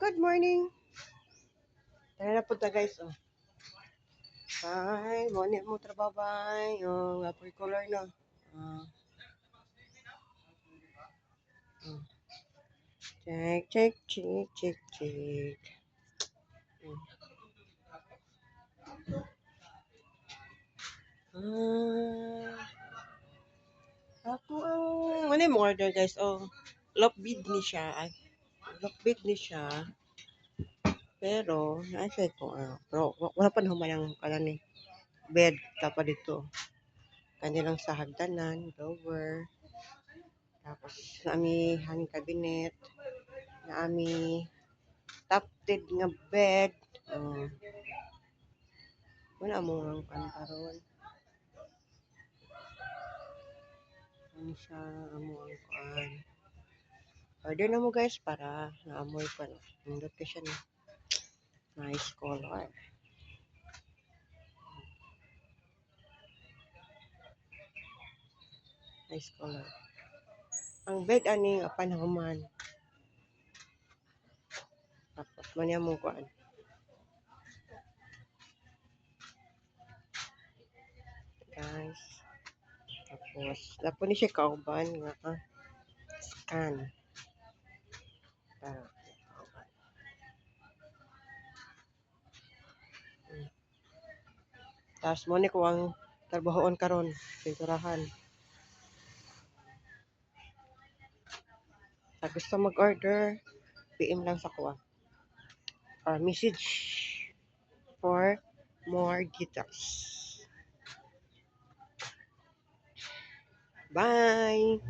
Good morning. Tara na punta guys. Oh. Ay, morning mo trabaho bay. Oh, apoy color na. Ah. Oh. Check, check, check, check, check. Ah. Ako ang ano yung order guys. Oh. Lockbid ni siya. Ay, lockbid ni siya. Pero, naasay ko. Pero, wala pa naman ang kanani. Bed ka pa dito. Kanilang sa hagdanan, drawer. Tapos, nami hanging cabinet. Nami tufted nga bed. Wala mo ang kantaron. Ano siya, amo ang kan. Order na mo guys para naamoy pa no. Nindot ka siya no. Nice color. Nice color. Ang bed ani nga panahuman. Tapos manya mo kuan. Guys. Tapos lapo ni siya kauban nga scan. Ah, Tapos mo ni ko ang trabahoon karon, pinturahan. Sa gusto mag-order, PM lang sa kuha. Or message for more details. Bye!